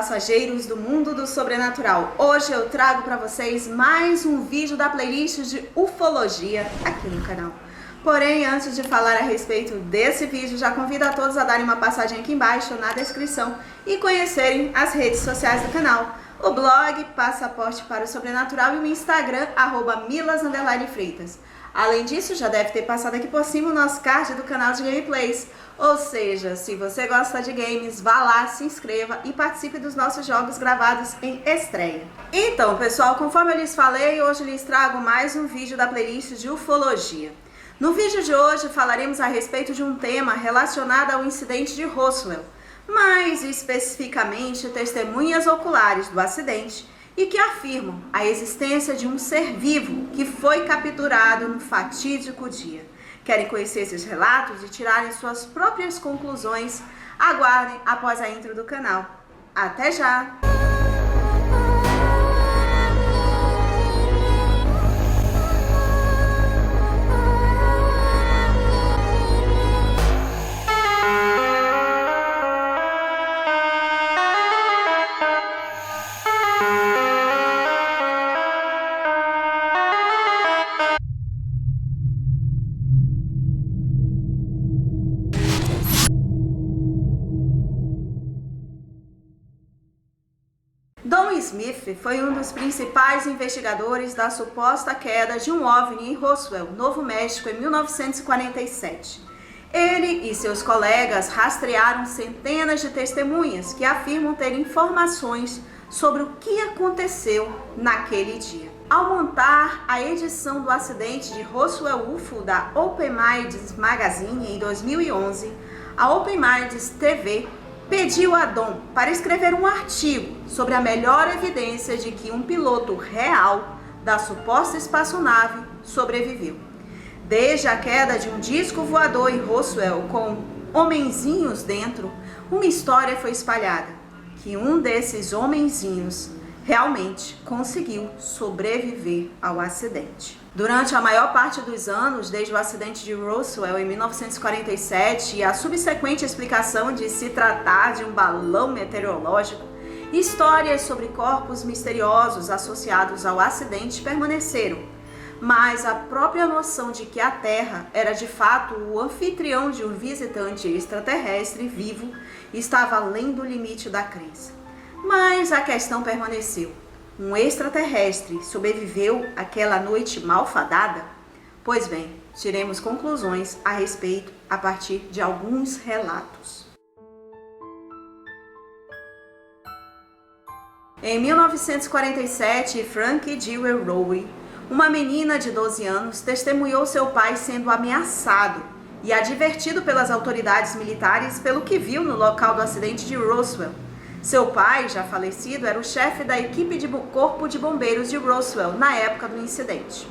passageiros do mundo do sobrenatural. Hoje eu trago para vocês mais um vídeo da playlist de ufologia aqui no canal. Porém, antes de falar a respeito desse vídeo, já convido a todos a darem uma passadinha aqui embaixo na descrição e conhecerem as redes sociais do canal. O blog Passaporte para o Sobrenatural e o Instagram @milas_freitas. Além disso, já deve ter passado aqui por cima o nosso card do canal de gameplays. Ou seja, se você gosta de games, vá lá, se inscreva e participe dos nossos jogos gravados em estreia. Então, pessoal, conforme eu lhes falei, hoje lhes trago mais um vídeo da playlist de ufologia. No vídeo de hoje falaremos a respeito de um tema relacionado ao incidente de Roswell, mais especificamente testemunhas oculares do acidente e que afirmam a existência de um ser vivo que foi capturado no fatídico dia. Querem conhecer esses relatos e tirarem suas próprias conclusões? Aguardem após a intro do canal. Até já! Don Smith foi um dos principais investigadores da suposta queda de um OVNI em Roswell, Novo México, em 1947. Ele e seus colegas rastrearam centenas de testemunhas que afirmam ter informações sobre o que aconteceu naquele dia. Ao montar a edição do acidente de Roswell UFO da Open Minds Magazine em 2011, a Open Minds TV pediu a Don para escrever um artigo sobre a melhor evidência de que um piloto real da suposta espaçonave sobreviveu. Desde a queda de um disco voador em Roswell com homenzinhos dentro, uma história foi espalhada, que um desses homenzinhos realmente conseguiu sobreviver ao acidente. Durante a maior parte dos anos, desde o acidente de Roswell em 1947 e a subsequente explicação de se tratar de um balão meteorológico, histórias sobre corpos misteriosos associados ao acidente permaneceram, mas a própria noção de que a Terra era de fato o anfitrião de um visitante extraterrestre vivo estava além do limite da crença. Mas a questão permaneceu. Um extraterrestre sobreviveu àquela noite malfadada? Pois bem, tiremos conclusões a respeito a partir de alguns relatos. Em 1947, Frank Dewey Rowe, uma menina de 12 anos, testemunhou seu pai sendo ameaçado e advertido pelas autoridades militares pelo que viu no local do acidente de Roswell. Seu pai, já falecido, era o chefe da equipe de Corpo de Bombeiros de Roswell na época do incidente.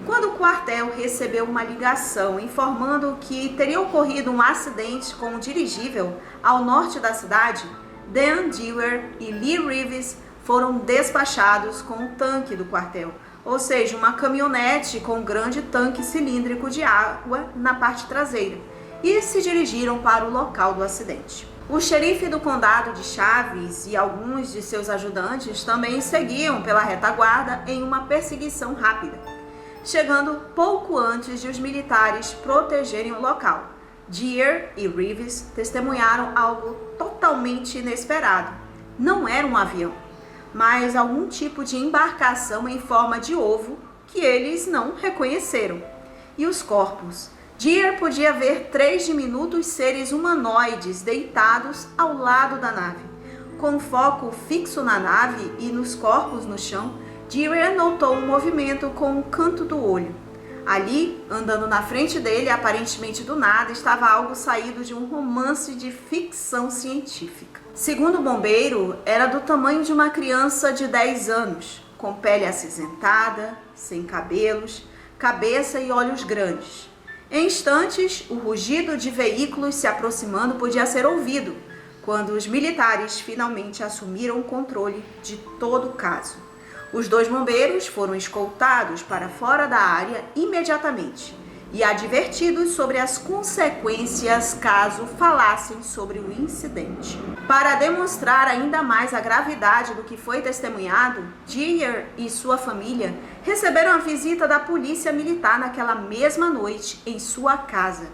Quando o quartel recebeu uma ligação informando que teria ocorrido um acidente com um dirigível ao norte da cidade, Dan Dewey e Lee Reeves foram despachados com um tanque do quartel, ou seja, uma caminhonete com um grande tanque cilíndrico de água na parte traseira, e se dirigiram para o local do acidente. O xerife do condado de Chaves e alguns de seus ajudantes também seguiam pela retaguarda em uma perseguição rápida, chegando pouco antes de os militares protegerem o local. Dewey e Reeves testemunharam algo totalmente inesperado. Não era um avião, mas algum tipo de embarcação em forma de ovo que eles não reconheceram. E os corpos? Dewey podia ver 3 diminutos seres humanoides deitados ao lado da nave. Com foco fixo na nave e nos corpos no chão, Dewey notou um movimento com o canto do olho. Ali, andando na frente dele, aparentemente do nada, estava algo saído de um romance de ficção científica. Segundo o bombeiro, era do tamanho de uma criança de 10 anos, com pele acinzentada, sem cabelos, cabeça e olhos grandes. Em instantes, o rugido de veículos se aproximando podia ser ouvido, quando os militares finalmente assumiram o controle de todo o caso. Os 2 bombeiros foram escoltados para fora da área imediatamente e advertidos sobre as consequências caso falassem sobre o incidente. Para demonstrar ainda mais a gravidade do que foi testemunhado, Dwyer e sua família receberam a visita da polícia militar naquela mesma noite em sua casa.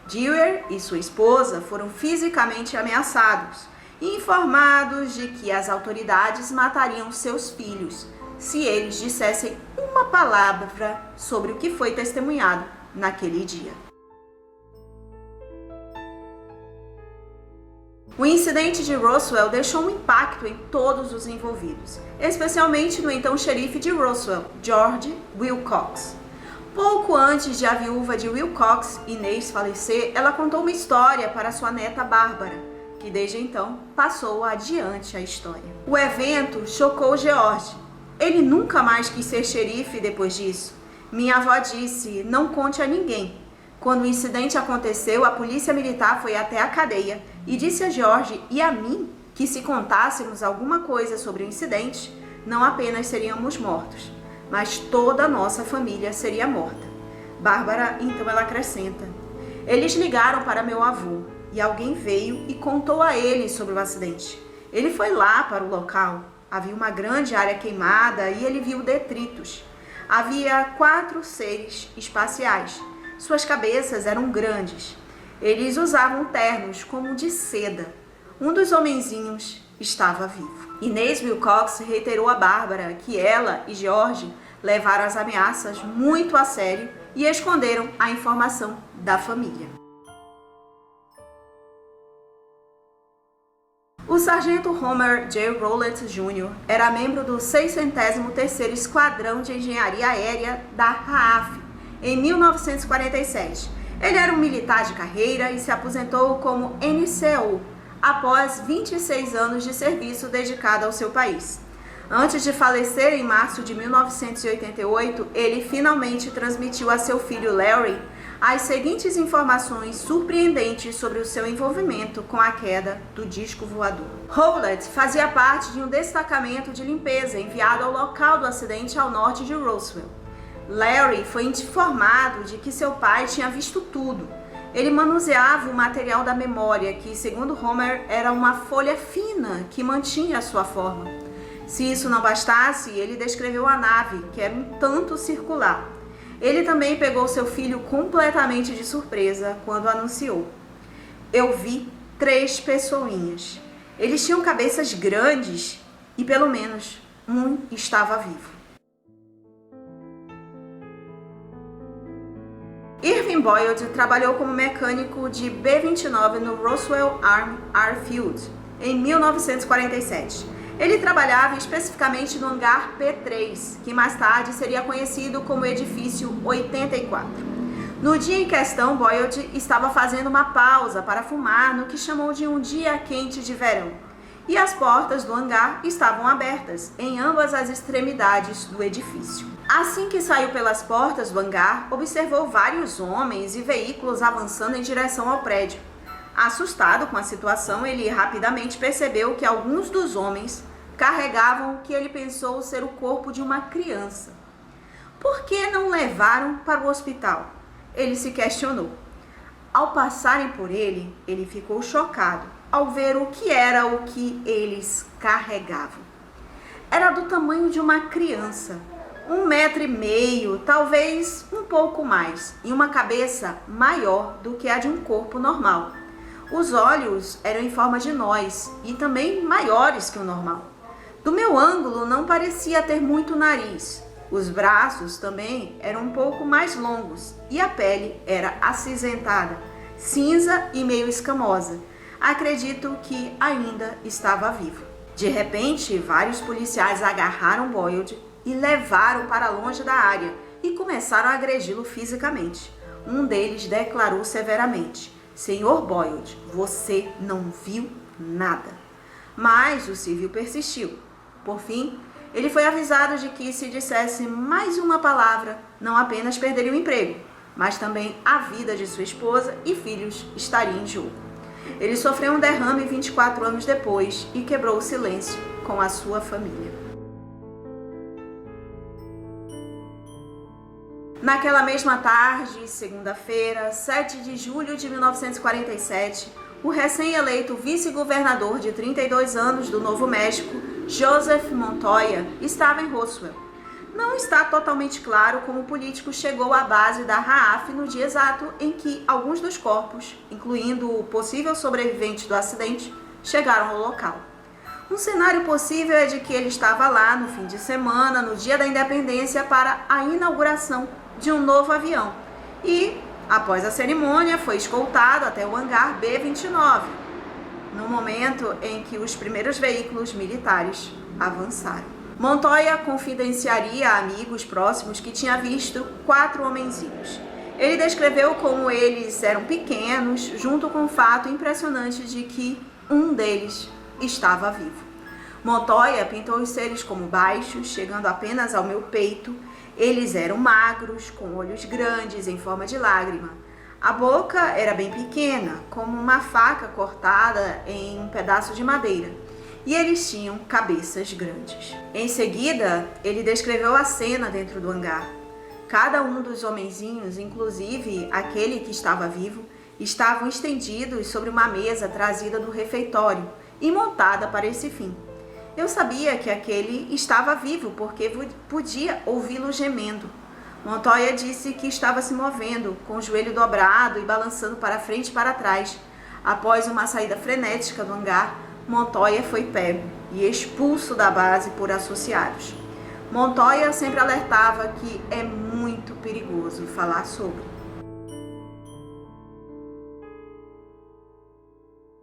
Dwyer e sua esposa foram fisicamente ameaçados e informados de que as autoridades matariam seus filhos se eles dissessem uma palavra sobre o que foi testemunhado naquele dia. O incidente de Roswell deixou um impacto em todos os envolvidos, especialmente no então xerife de Roswell, George Wilcox. Pouco antes de a viúva de Wilcox, Inês, falecer, ela contou uma história para sua neta Bárbara, que desde então passou adiante a história. O evento chocou George. Ele nunca mais quis ser xerife depois disso. Minha avó disse, não conte a ninguém. Quando o incidente aconteceu, a polícia militar foi até a cadeia e disse a George e a mim que se contássemos alguma coisa sobre o incidente, não apenas seríamos mortos, mas toda a nossa família seria morta. Bárbara, então, ela acrescenta, eles ligaram para meu avô e alguém veio e contou a ele sobre o acidente. Ele foi lá para o local, havia uma grande área queimada e ele viu detritos. Havia 4 seres espaciais. Suas cabeças eram grandes. Eles usavam ternos como de seda. Um dos homenzinhos estava vivo. Inês Wilcox reiterou a Bárbara que ela e George levaram as ameaças muito a sério e esconderam a informação da família. O sargento Homer J. Rowlett Jr. era membro do 603º Esquadrão de Engenharia Aérea da RAAF em 1947. Ele era um militar de carreira e se aposentou como NCO após 26 anos de serviço dedicado ao seu país. Antes de falecer em março de 1988, ele finalmente transmitiu a seu filho Larry as seguintes informações surpreendentes sobre o seu envolvimento com a queda do disco voador. Rowlett fazia parte de um destacamento de limpeza enviado ao local do acidente ao norte de Roswell. Larry foi informado de que seu pai tinha visto tudo. Ele manuseava o material da memória, que, segundo Homer, era uma folha fina que mantinha a sua forma. Se isso não bastasse, ele descreveu a nave, que era um tanto circular. Ele também pegou seu filho completamente de surpresa quando anunciou: eu vi 3 pessoinhas. Eles tinham cabeças grandes e pelo menos um estava vivo. Irving Boyd trabalhou como mecânico de B-29 no Roswell Army Airfield em 1947. Ele trabalhava especificamente no hangar P3, que mais tarde seria conhecido como Edifício 84. No dia em questão, Boyd estava fazendo uma pausa para fumar no que chamou de um dia quente de verão, e as portas do hangar estavam abertas em ambas as extremidades do edifício. Assim que saiu pelas portas do hangar, observou vários homens e veículos avançando em direção ao prédio. Assustado com a situação, ele rapidamente percebeu que alguns dos homens carregavam o que ele pensou ser o corpo de uma criança. Por que não levaram para o hospital? Ele se questionou. Ao passarem por ele, ele ficou chocado ao ver o que era o que eles carregavam. Era do tamanho de uma criança, 1,5 metro, talvez um pouco mais, e uma cabeça maior do que a de um corpo normal. Os olhos eram em forma de nós e também maiores que o normal. Do meu ângulo, não parecia ter muito nariz. Os braços também eram um pouco mais longos e a pele era acinzentada, cinza e meio escamosa. Acredito que ainda estava vivo. De repente, vários policiais agarraram Boyd e levaram para longe da área e começaram a agredi-lo fisicamente. Um deles declarou severamente: Senhor Boyd, você não viu nada. Mas o civil persistiu. Por fim, ele foi avisado de que se dissesse mais uma palavra, não apenas perderia o emprego, mas também a vida de sua esposa e filhos estaria em jogo. Ele sofreu um derrame 24 anos depois e quebrou o silêncio com a sua família. Naquela mesma tarde, segunda-feira, 7 de julho de 1947, o recém-eleito vice-governador de 32 anos do Novo México, Joseph Montoya, estava em Roswell. Não está totalmente claro como o político chegou à base da RAAF no dia exato em que alguns dos corpos, incluindo o possível sobrevivente do acidente, chegaram ao local. Um cenário possível é de que ele estava lá no fim de semana, no dia da independência, para a inauguração de um novo avião e, após a cerimônia, foi escoltado até o hangar B-29, no momento em que os primeiros veículos militares avançaram. Montoya confidenciaria a amigos próximos que tinha visto 4 homenzinhos. Ele descreveu como eles eram pequenos, junto com o fato impressionante de que um deles estava vivo. Montoya pintou os seres como baixos, chegando apenas ao meu peito. Eles eram magros, com olhos grandes em forma de lágrima. A boca era bem pequena, como uma faca cortada em um pedaço de madeira. E eles tinham cabeças grandes. Em seguida, ele descreveu a cena dentro do hangar. Cada um dos homenzinhos, inclusive aquele que estava vivo, estavam estendidos sobre uma mesa trazida do refeitório e montada para esse fim. Eu sabia que aquele estava vivo porque podia ouvi-lo gemendo. Montoya disse que estava se movendo, com o joelho dobrado e balançando para frente e para trás. Após uma saída frenética do hangar, Montoya foi pego e expulso da base por associados. Montoya sempre alertava que é muito perigoso falar sobre.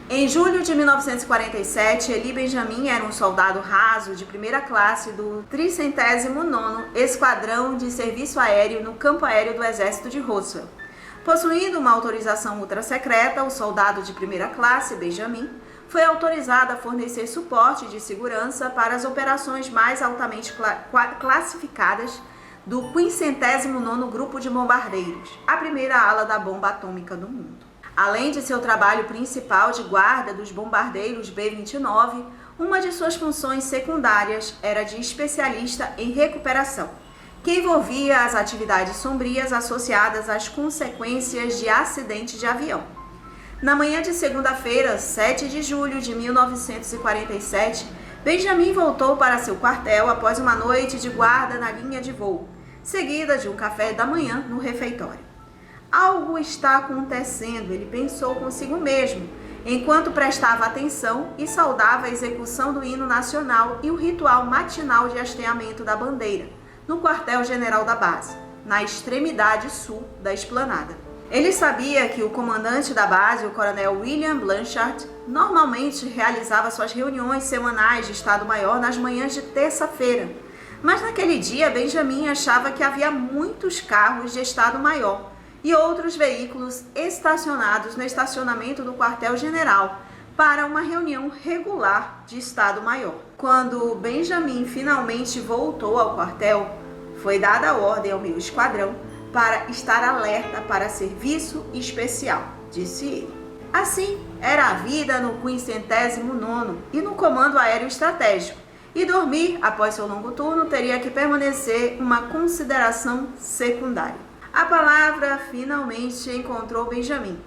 Em julho de 1947, Eli Benjamin era um soldado raso de primeira classe do 309º Esquadrão de Serviço Aéreo no Campo Aéreo do Exército de Roswell. Possuindo uma autorização ultra-secreta, o soldado de primeira classe, Benjamin, foi autorizado a fornecer suporte de segurança para as operações mais altamente classificadas do 509º Grupo de Bombardeiros, a primeira ala da bomba atômica do mundo. Além de seu trabalho principal de guarda dos bombardeiros B-29, uma de suas funções secundárias era de especialista em recuperação, que envolvia as atividades sombrias associadas às consequências de acidente de avião. Na manhã de segunda-feira, 7 de julho de 1947, Benjamin voltou para seu quartel após uma noite de guarda na linha de voo, seguida de um café da manhã no refeitório. Algo está acontecendo, ele pensou consigo mesmo, enquanto prestava atenção e saudava a execução do hino nacional e o ritual matinal de hasteamento da bandeira, no quartel-general da base, na extremidade sul da esplanada. Ele sabia que o comandante da base, o coronel William Blanchard, normalmente realizava suas reuniões semanais de Estado-Maior nas manhãs de terça-feira, mas naquele dia Benjamin achava que havia muitos carros de Estado-Maior e outros veículos estacionados no estacionamento do quartel-general para uma reunião regular de Estado-Maior. Quando Benjamin finalmente voltou ao quartel, foi dada a ordem ao meu esquadrão para estar alerta para serviço especial, disse ele. Assim era a vida no 509º e no Comando Aéreo Estratégico, e dormir após seu longo turno teria que permanecer uma consideração secundária. A palavra finalmente encontrou Benjamin.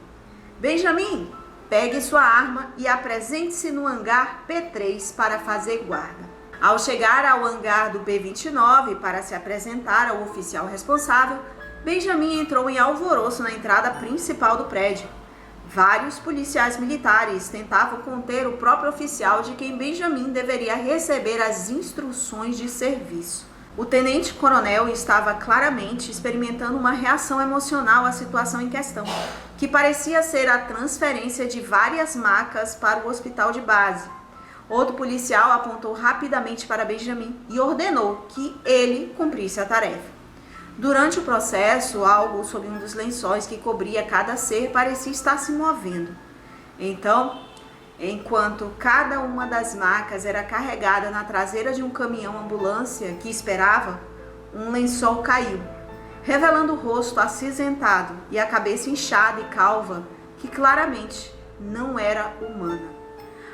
Benjamin, pegue sua arma e apresente-se no hangar P3 para fazer guarda. Ao chegar ao hangar do B-29 para se apresentar ao oficial responsável, Benjamin entrou em alvoroço na entrada principal do prédio. Vários policiais militares tentavam conter o próprio oficial de quem Benjamin deveria receber as instruções de serviço. O tenente-coronel estava claramente experimentando uma reação emocional à situação em questão, que parecia ser a transferência de várias macas para o hospital de base. Outro policial apontou rapidamente para Benjamin e ordenou que ele cumprisse a tarefa. Durante o processo, algo sob um dos lençóis que cobria cada ser parecia estar se movendo. Então, enquanto cada uma das macas era carregada na traseira de um caminhão-ambulância que esperava, um lençol caiu, revelando o rosto acinzentado e a cabeça inchada e calva, que claramente não era humana.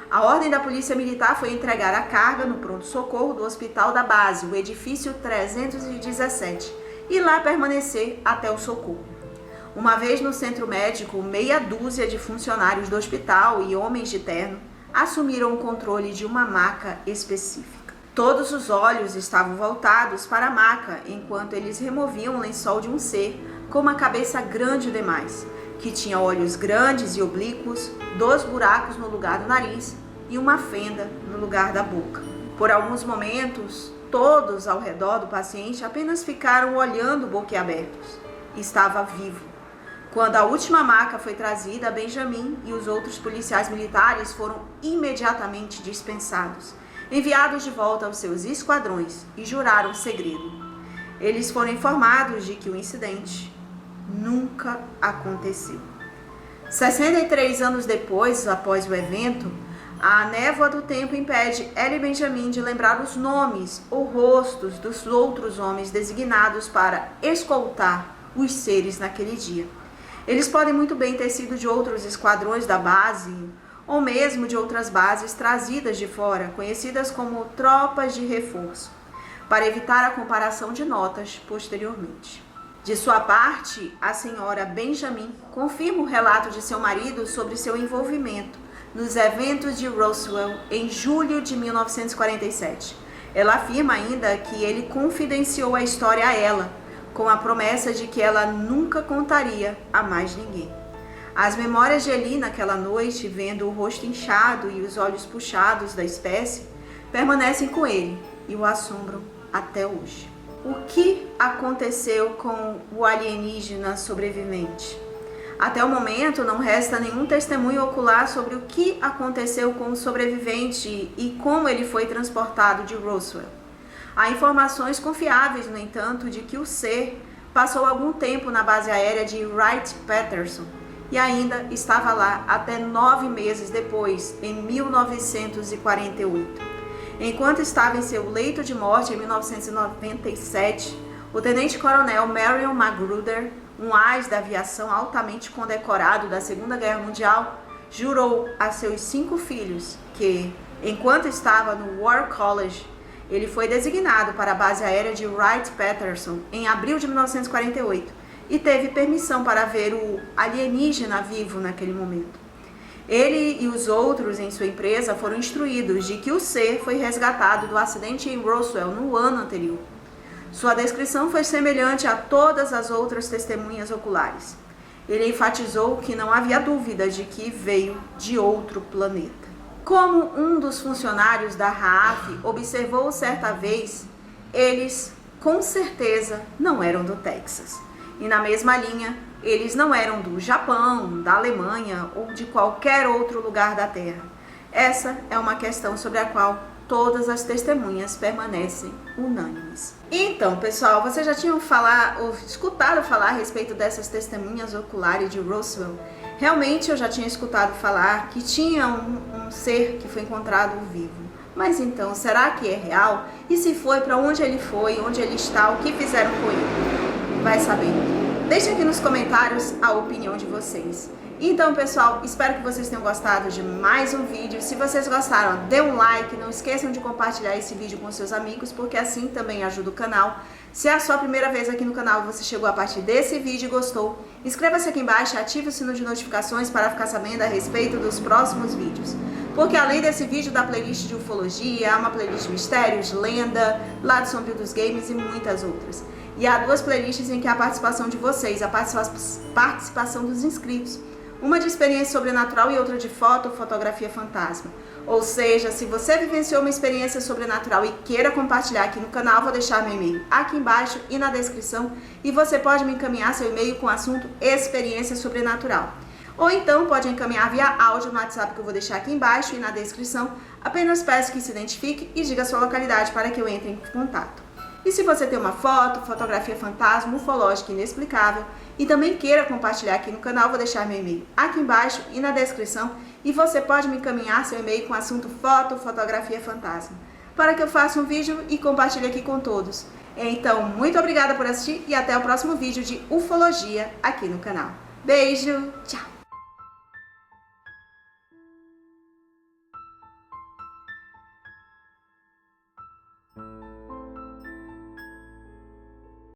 A ordem da polícia militar foi entregar a carga no pronto-socorro do hospital da base, o edifício 317, e lá permanecer até o socorro. Uma vez no centro médico, meia dúzia de funcionários do hospital e homens de terno assumiram o controle de uma maca específica. Todos os olhos estavam voltados para a maca enquanto eles removiam o lençol de um ser com uma cabeça grande demais, que tinha olhos grandes e oblíquos, 2 buracos no lugar do nariz e uma fenda no lugar da boca. Por alguns momentos, todos ao redor do paciente apenas ficaram olhando boquiabertos. Estava vivo. Quando a última maca foi trazida, Benjamin e os outros policiais militares foram imediatamente dispensados, enviados de volta aos seus esquadrões e juraram segredo. Eles foram informados de que o incidente nunca aconteceu. 63 anos depois, após o evento, a névoa do tempo impede Ellie e Benjamin de lembrar os nomes ou rostos dos outros homens designados para escoltar os seres naquele dia. Eles podem muito bem ter sido de outros esquadrões da base, ou mesmo de outras bases trazidas de fora, conhecidas como tropas de reforço, para evitar a comparação de notas posteriormente. De sua parte, a senhora Benjamin confirma o relato de seu marido sobre seu envolvimento nos eventos de Roswell em julho de 1947. Ela afirma ainda que ele confidenciou a história a ela, com a promessa de que ela nunca contaria a mais ninguém. As memórias de Ellie naquela noite, vendo o rosto inchado e os olhos puxados da espécie, permanecem com ele e o assombram até hoje. O que aconteceu com o alienígena sobrevivente? Até o momento, não resta nenhum testemunho ocular sobre o que aconteceu com o sobrevivente e como ele foi transportado de Roswell. Há informações confiáveis, no entanto, de que o ser passou algum tempo na base aérea de Wright-Patterson e ainda estava lá até 9 meses depois, em 1948. Enquanto estava em seu leito de morte em 1997, o tenente-coronel Marion Magruder, um ás da aviação altamente condecorado da Segunda Guerra Mundial, jurou a seus 5 filhos que, enquanto estava no War College, ele foi designado para a base aérea de Wright-Patterson em abril de 1948 e teve permissão para ver o alienígena vivo naquele momento. Ele e os outros em sua empresa foram instruídos de que o ser foi resgatado do acidente em Roswell no ano anterior. Sua descrição foi semelhante a todas as outras testemunhas oculares. Ele enfatizou que não havia dúvida de que veio de outro planeta. Como um dos funcionários da RAAF observou certa vez, eles com certeza não eram do Texas. E na mesma linha, eles não eram do Japão, da Alemanha ou de qualquer outro lugar da Terra. Essa é uma questão sobre a qual todas as testemunhas permanecem unânimes. Então, pessoal, vocês já tinham escutado falar a respeito dessas testemunhas oculares de Roswell? Realmente eu já tinha escutado falar que tinha um ser que foi encontrado vivo. Mas então, será que é real? E se foi, para onde ele foi, onde ele está, o que fizeram com ele? Vai saber. Deixe aqui nos comentários a opinião de vocês. Então, pessoal, espero que vocês tenham gostado de mais um vídeo. Se vocês gostaram, dê um like, não esqueçam de compartilhar esse vídeo com seus amigos, porque assim também ajuda o canal. Se é a sua primeira vez aqui no canal, você chegou a partir desse vídeo e gostou, inscreva-se aqui embaixo e ative o sino de notificações para ficar sabendo a respeito dos próximos vídeos. Porque além desse vídeo da playlist de ufologia, há uma playlist de mistérios, lenda, lado sombrio dos games e muitas outras. E há 2 playlists em que há a participação de vocês, a participação dos inscritos. Uma de experiência sobrenatural e outra de fotografia fantasma. Ou seja, se você vivenciou uma experiência sobrenatural e queira compartilhar aqui no canal, vou deixar meu e-mail aqui embaixo e na descrição. E você pode me encaminhar seu e-mail com o assunto experiência sobrenatural. Ou então pode encaminhar via áudio no WhatsApp que eu vou deixar aqui embaixo e na descrição. Apenas peço que se identifique e diga a sua localidade para que eu entre em contato. E se você tem uma fotografia fantasma, ufológica inexplicável e também queira compartilhar aqui no canal, vou deixar meu e-mail aqui embaixo e na descrição. E você pode me encaminhar seu e-mail com o assunto fotografia fantasma, para que eu faça um vídeo e compartilhe aqui com todos. Então, muito obrigada por assistir e até o próximo vídeo de ufologia aqui no canal. Beijo, tchau!